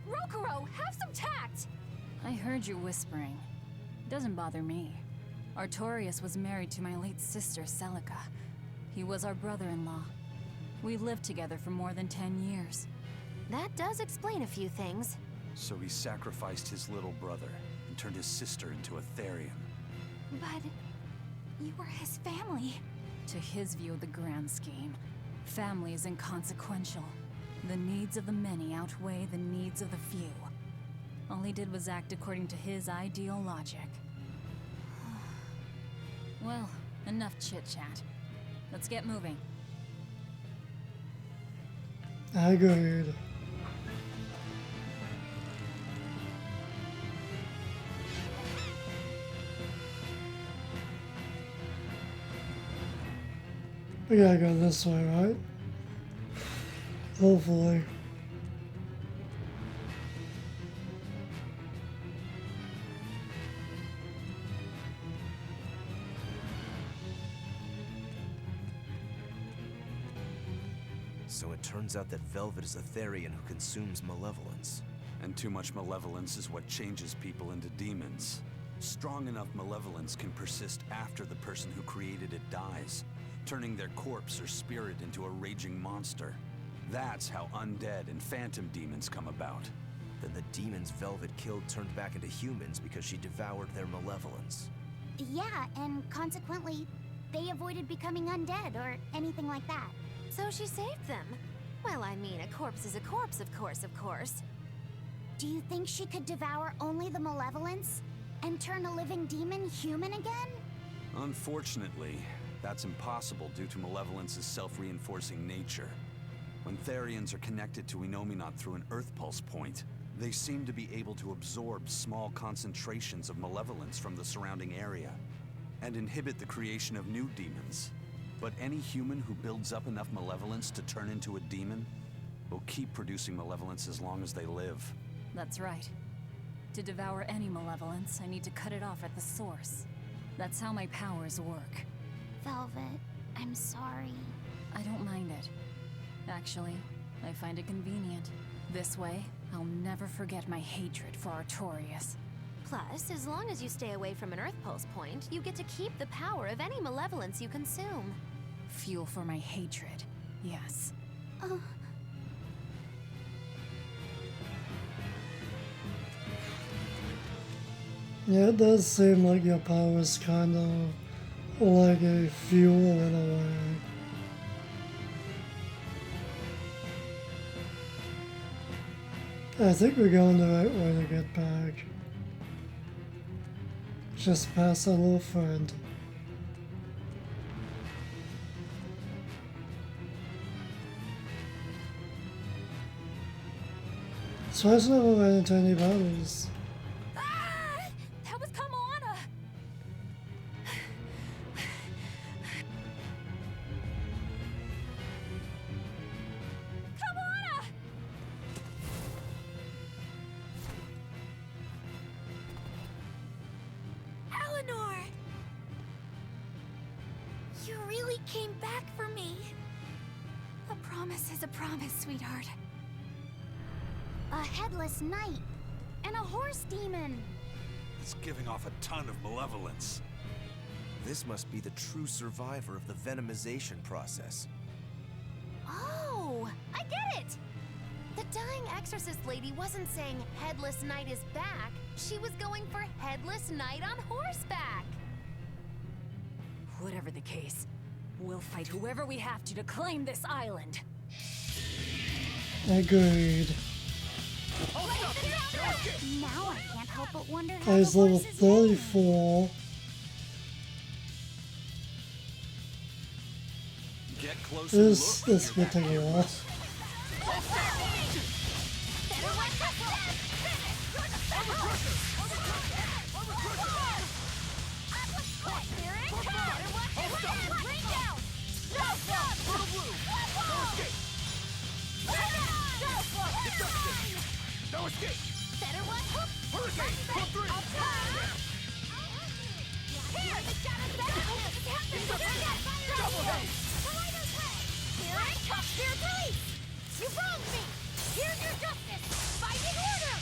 Rokuro, have some tact! I heard you whispering. Doesn't bother me. Artorius was married to my late sister, Celica. He was our brother-in-law. We lived together for more than 10 years. That does explain a few things. So he sacrificed his little brother and turned his sister into a Therian. But you were his family. To his view of the grand scheme, family is inconsequential. The needs of the many outweigh the needs of the few. All he did was act according to his ideal logic. Well, enough chit-chat. Let's get moving. Agreed. We gotta go this way, right? Hopefully. So it turns out that Velvet is a Therian who consumes malevolence. And too much malevolence is what changes people into demons. Strong enough malevolence can persist after the person who created it dies, turning their corpse or spirit into a raging monster. That's how undead and phantom demons come about. Then the demons Velvet killed turned back into humans because she devoured their malevolence. Yeah, and consequently, they avoided becoming undead or anything like that. So she saved them. Well, I mean, a corpse is a corpse, of course. Do you think she could devour only the malevolence and turn a living demon human again? Unfortunately, that's impossible due to malevolence's self-reinforcing nature. When Therians are connected to Enominat through an Earth Pulse point, they seem to be able to absorb small concentrations of malevolence from the surrounding area and inhibit the creation of new demons. But any human who builds up enough malevolence to turn into a demon will keep producing malevolence as long as they live. That's right. To devour any malevolence, I need to cut it off at the source. That's how my powers work. Velvet, I'm sorry. I don't mind it. Actually, I find it convenient. This way, I'll never forget my hatred for Artorias. Plus, as long as you stay away from an Earth Pulse point, you get to keep the power of any malevolence you consume. Fuel for my hatred, yes. Yeah, it does seem like your power is kind of like a fuel in a way. I think we're going the right way to get back. Just past our little friend. So I've never ran into any battles. That was Kamana! Kamana! Eleanor! You really came back for me. A promise is a promise, sweetheart. A headless knight and a horse demon. It's giving off a ton of malevolence. This must be the true survivor of the venomization process. Oh, I get it! The dying exorcist lady wasn't saying Headless Knight is back. She was going for Headless Knight on horseback. Whatever the case, we'll fight whoever we have to claim this island. Agreed. Now I can't help but wonder how He's the level horse is 34. Get closer and This will take a while. No escape! Better one. Hurricane! Come through! Here! Double head! Here I come! Here, police! You wronged me! Here's your justice! Fighting order!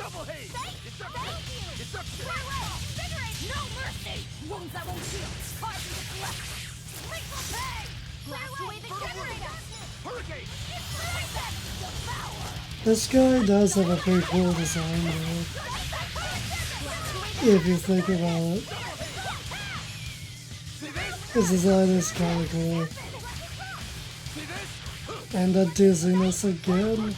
Double haze! Thank you! Deduction! Farewell! Invigorate! No mercy! Wounds that won't heal! Carve you to collect! Lethal pay! Blast away the generator! Hurricane! Destroy them! Devour! This guy does have a pretty cool design though. If you think about it. His design is kinda cool. And the dizziness again.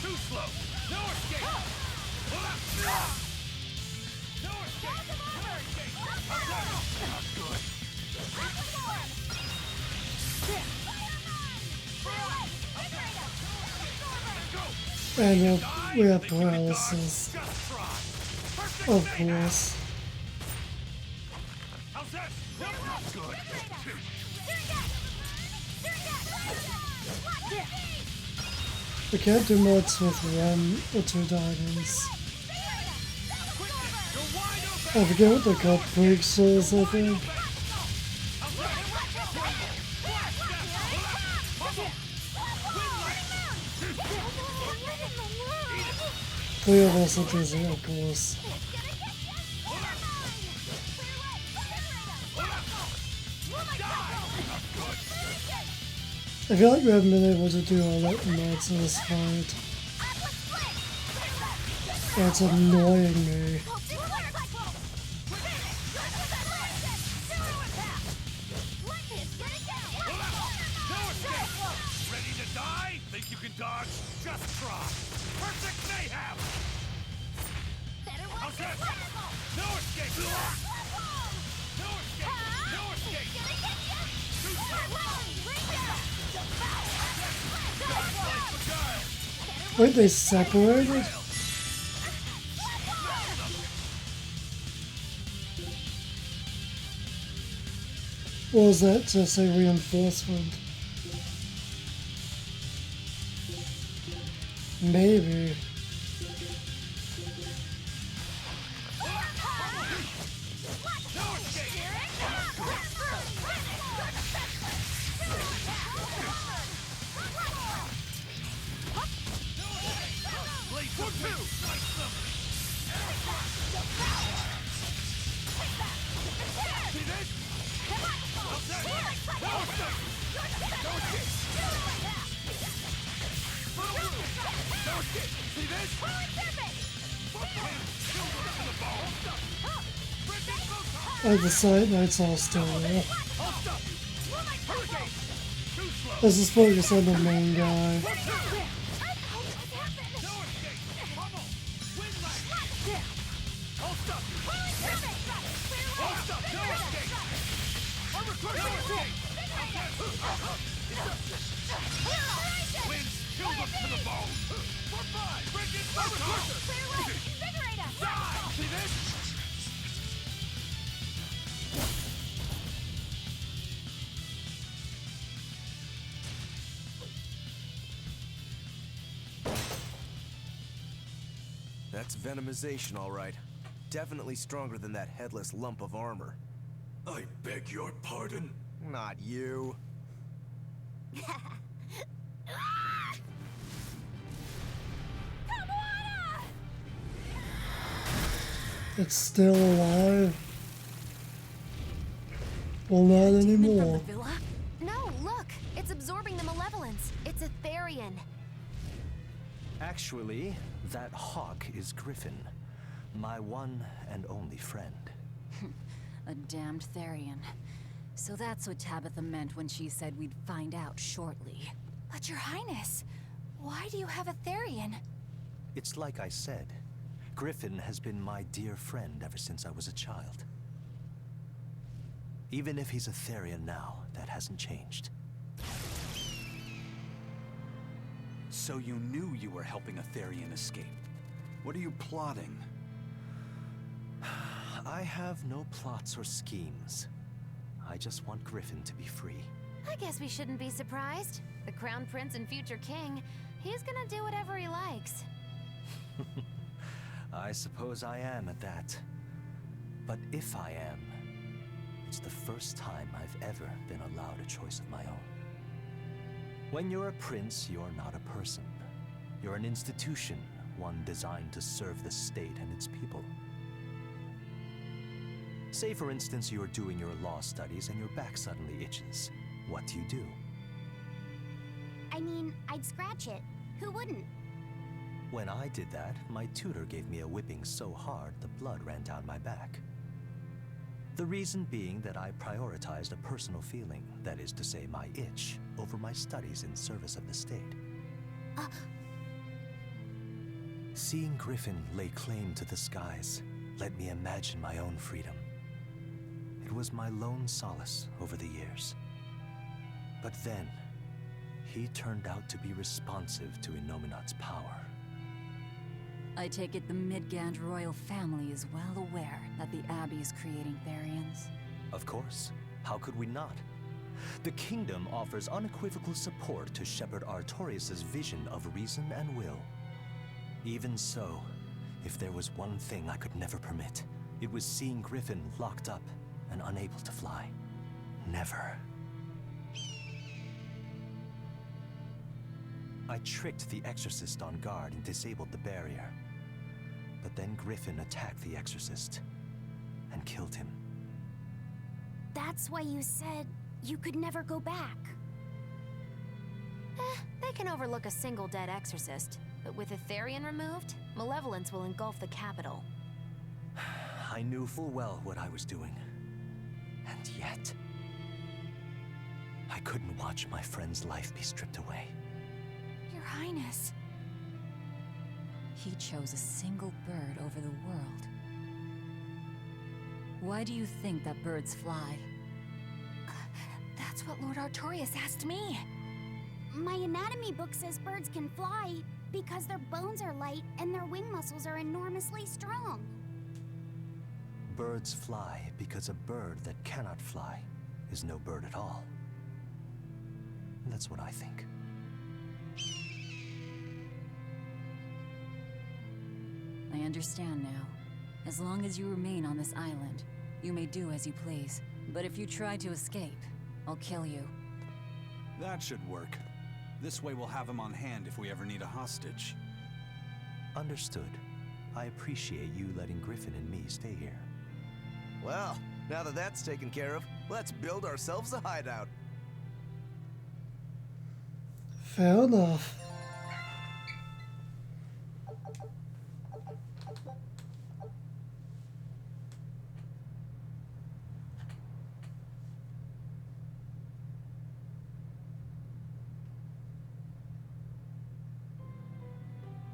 Too slow! No escape! No escape! Not good! And we have paralysis. Of course. How's that? Not good! We can't do much with 1 or 2 diamonds. I forget what the cupcake is, I think. 3 of us are dizzy, of course. I feel like we haven't been able to do all that much in this fight. That's annoying me. Ready to die? Think you can dodge? Just try. Perfect mayhem! How's that? No escape! No escape! No escape! Weren't they separated? Or was that just a reinforcement? Maybe. Oh, the side knight's all still there. Let's just focus on the main guy. That's venomization, all right. Definitely stronger than that headless lump of armor. I beg your pardon? Not you. It's still alive. Well, not anymore. No, look! It's absorbing the malevolence. It's a Therian. Actually, that hawk is Griffin, my one and only friend. A damned Therian. So that's what Tabitha meant when she said we'd find out shortly. But Your Highness, why do you have a Therian? It's like I said. Griffin has been my dear friend ever since I was a child. Even if he's a Therian now, that hasn't changed. So you knew you were helping a Therian escape. What are you plotting? I have no plots or schemes. I just want Griffin to be free. I guess we shouldn't be surprised. The Crown Prince and future king, he's gonna do whatever he likes. I suppose I am at that. But if I am, it's the first time I've ever been allowed a choice of my own. When you're a prince, you're not a person. You're an institution, one designed to serve the state and its people. Say, for instance, you're doing your law studies and your back suddenly itches. What do? I mean, I'd scratch it. Who wouldn't? When I did that, my tutor gave me a whipping so hard the blood ran down my back. The reason being that I prioritized a personal feeling, that is to say my itch, over my studies in service of the state. Seeing Griffin lay claim to the skies let me imagine my own freedom. It was my lone solace over the years. But then, he turned out to be responsive to Innominat's power. I take it the Midgand royal family is well aware that the Abbey is creating Therians. Of course. How could we not? The kingdom offers unequivocal support to Shepherd Artorius' vision of reason and will. Even so, if there was one thing I could never permit, it was seeing Griffin locked up and unable to fly. Never. I tricked the exorcist on guard and disabled the barrier. But then Griffin attacked the exorcist and killed him. That's why you said you could never go back. They can overlook a single dead exorcist, but with Etherian removed, malevolence will engulf the capital. I knew full well what I was doing. And yet, I couldn't watch my friend's life be stripped away. Your Highness. He chose a single bird over the world. Why do you think that birds fly? That's what Lord Artorias asked me. My anatomy book says birds can fly because their bones are light and their wing muscles are enormously strong. Birds fly because a bird that cannot fly is no bird at all. That's what I think. I understand now. As long as you remain on this island, you may do as you please. But if you try to escape, I'll kill you. That should work. This way we'll have him on hand if we ever need a hostage. Understood. I appreciate you letting Griffin and me stay here. Well, now that that's taken care of, let's build ourselves a hideout. Fair enough.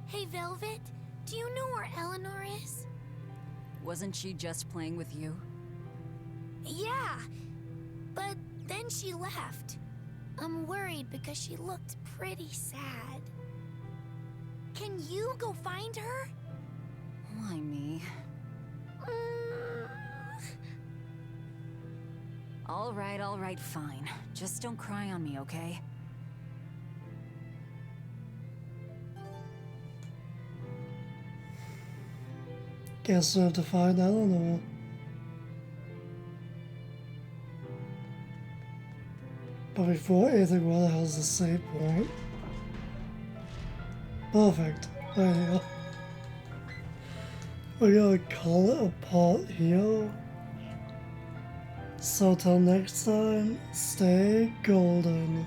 Hey, Velvet, do you know where Eleanor is? Wasn't she just playing with you? Yeah, but then she left. I'm worried because she looked pretty sad. Can you go find her? Why me? All right, fine. Just don't cry on me, okay? Guess we have to find Eleanor. But before anything really has the save point. Perfect. There you go. We're gonna call it a part here. So till next time, stay golden.